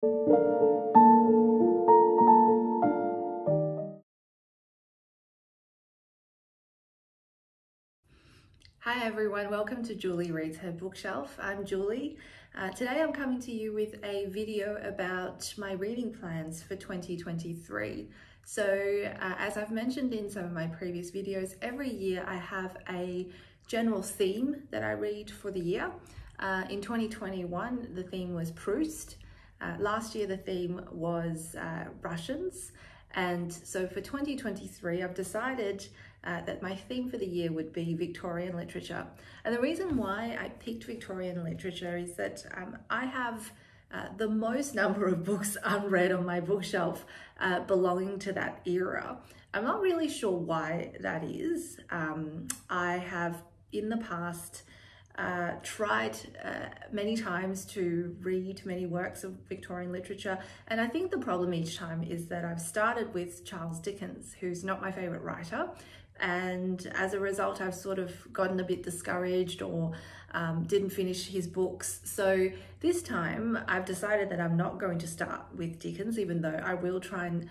Hi everyone, welcome to Julie Reads Her Bookshelf. I'm Julie. Today I'm coming to you with a video about my reading plans for 2023. So as I've mentioned in some of my previous videos, every year I have a general theme that I read for the year. In 2021, the theme was Proust. Last year the theme was Russians. And so for 2023, I've decided that my theme for the year would be Victorian literature. And the reason why I picked Victorian literature is that I have the most number of books unread on my bookshelf belonging to that era. I'm not really sure why that is. I have in the past tried many times to read many works of Victorian literature, and I think the problem each time is that I've started with Charles Dickens, who's not my favourite writer, and as a result I've sort of gotten a bit discouraged or didn't finish his books. So this time I've decided that I'm not going to start with Dickens, even though I will try and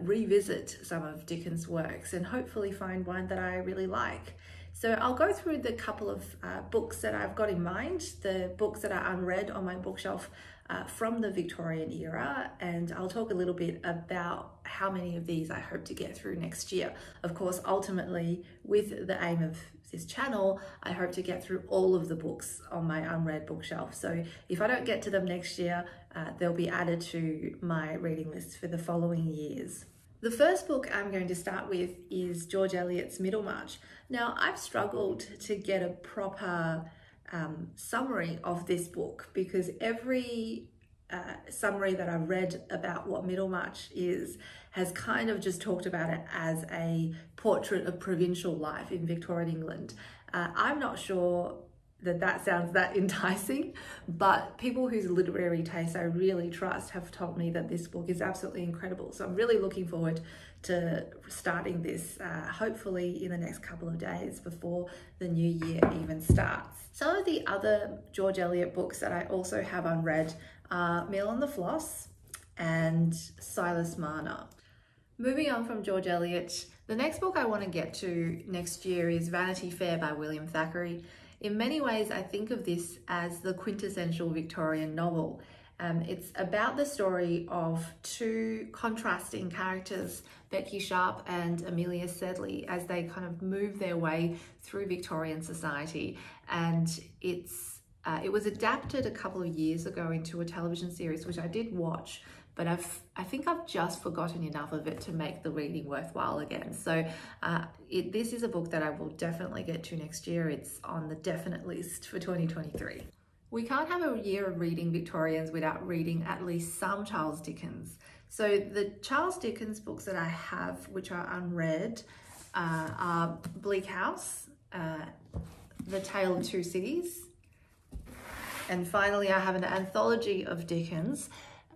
revisit some of Dickens' works and hopefully find one that I really like. So I'll go through the couple of books that I've got in mind, the books that are unread on my bookshelf from the Victorian era, and I'll talk a little bit about how many of these I hope to get through next year. Of course, ultimately, with the aim of this channel, I hope to get through all of the books on my unread bookshelf. So if I don't get to them next year, they'll be added to my reading list for the following years. The first book I'm going to start with is George Eliot's Middlemarch. Now, I've struggled to get a proper summary of this book because every summary that I've read about what Middlemarch is has kind of just talked about it as a portrait of provincial life in Victorian England. I'm not sure that sounds that enticing, but people whose literary taste I really trust have told me that this book is absolutely incredible. So I'm really looking forward to starting this, hopefully in the next couple of days before the new year even starts. Some of the other George Eliot books that I also have unread are Mill on the Floss and Silas Marner. Moving on from George Eliot, the next book I want to get to next year is Vanity Fair by William Thackeray. In many ways, I think of this as the quintessential Victorian novel. It's about the story of two contrasting characters, Becky Sharp and Amelia Sedley, as they kind of move their way through Victorian society. And it was adapted a couple of years ago into a television series, which I did watch, but I think I've just forgotten enough of it to make the reading worthwhile again. So this is a book that I will definitely get to next year. It's on the definite list for 2023. We can't have a year of reading Victorians without reading at least some Charles Dickens. So the Charles Dickens books that I have, which are unread, are Bleak House, The Tale of Two Cities, and finally I have an anthology of Dickens,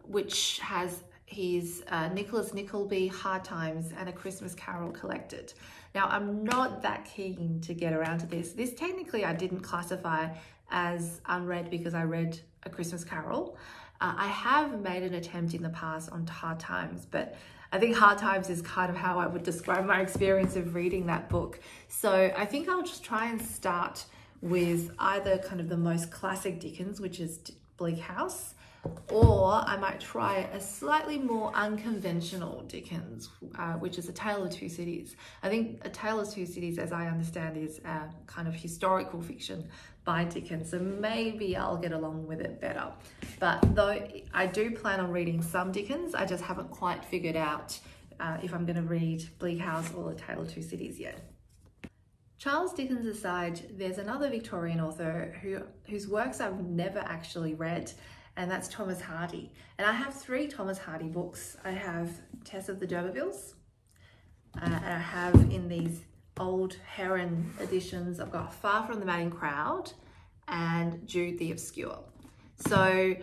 which has his Nicholas Nickleby, Hard Times, and A Christmas Carol collected. Now, I'm not that keen to get around to this. This technically I didn't classify as unread because I read A Christmas Carol. I have made an attempt in the past on Hard Times, but I think Hard Times is kind of how I would describe my experience of reading that book. So I think I'll just try and start with either kind of the most classic Dickens, which is Bleak House, or I might try a slightly more unconventional Dickens, which is A Tale of Two Cities. I think A Tale of Two Cities, as I understand, is a kind of historical fiction by Dickens, so maybe I'll get along with it better. But though I do plan on reading some Dickens, I just haven't quite figured out if I'm going to read Bleak House or A Tale of Two Cities yet. Charles Dickens aside, there's another Victorian author whose works I've never actually read, and that's Thomas Hardy. And I have 3 Thomas Hardy books. I have Tess of the D'Urbervilles, and I have in these old Heron editions, I've got Far from the Madding Crowd and Jude the Obscure. So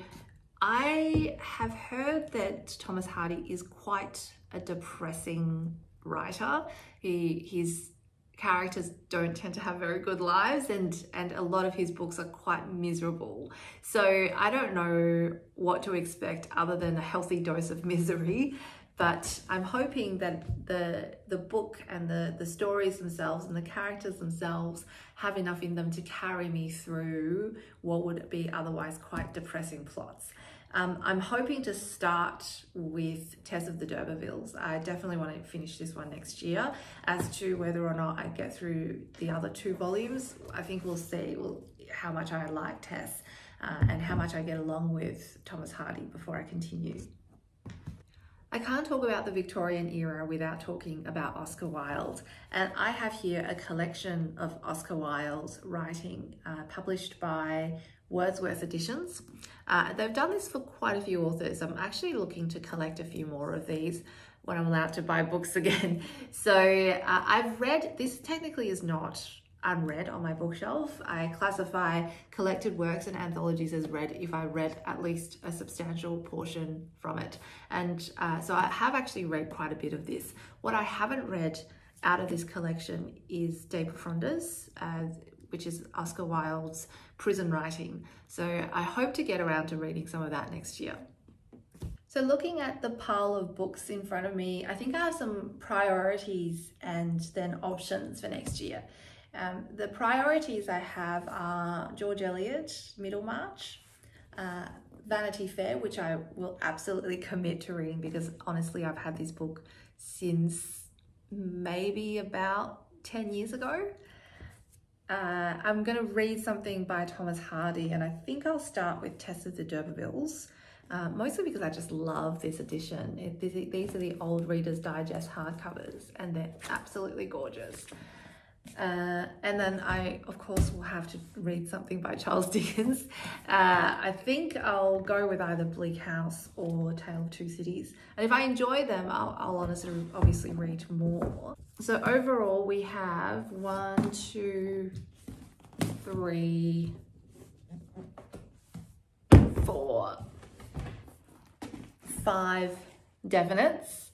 I have heard that Thomas Hardy is quite a depressing writer. He's characters don't tend to have very good lives, and a lot of his books are quite miserable. So I don't know what to expect other than a healthy dose of misery, but I'm hoping that the book and the stories themselves and the characters themselves have enough in them to carry me through what would be otherwise quite depressing plots. I'm hoping to start with Tess of the D'Urbervilles. I definitely want to finish this one next year. As to whether or not I get through the other 2 volumes, I think we'll see how much I like Tess and how much I get along with Thomas Hardy before I continue. I can't talk about the Victorian era without talking about Oscar Wilde, and I have here a collection of Oscar Wilde's writing published by Wordsworth Editions. They've done this for quite a few authors. I'm actually looking to collect a few more of these when I'm allowed to buy books again. So I've read, this technically is not unread on my bookshelf. I classify collected works and anthologies as read if I read at least a substantial portion from it. And so I have actually read quite a bit of this. What I haven't read out of this collection is De Profundis, which is Oscar Wilde's prison writing. So I hope to get around to reading some of that next year. So looking at the pile of books in front of me, I think I have some priorities and then options for next year. The priorities I have are George Eliot, Middlemarch, Vanity Fair, which I will absolutely commit to reading because honestly I've had this book since maybe about 10 years ago. I'm going to read something by Thomas Hardy, and I think I'll start with Tess of the D'Urbervilles, mostly because I just love this edition. These are the old Reader's Digest hardcovers, and they're absolutely gorgeous. And then I, of course, will have to read something by Charles Dickens. I think I'll go with either Bleak House or Tale of Two Cities. And if I enjoy them, I'll honestly, obviously read more. So overall, we have 1, 2, 3, 4, 5 definites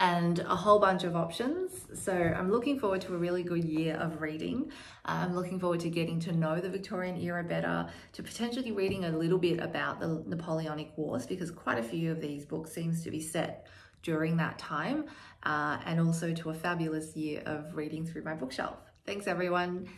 and a whole bunch of options. So I'm looking forward to a really good year of reading. I'm looking forward to getting to know the Victorian era better, to potentially reading a little bit about the Napoleonic Wars, because quite a few of these books seems to be set during that time, and also to a fabulous year of reading through my bookshelf. Thanks everyone.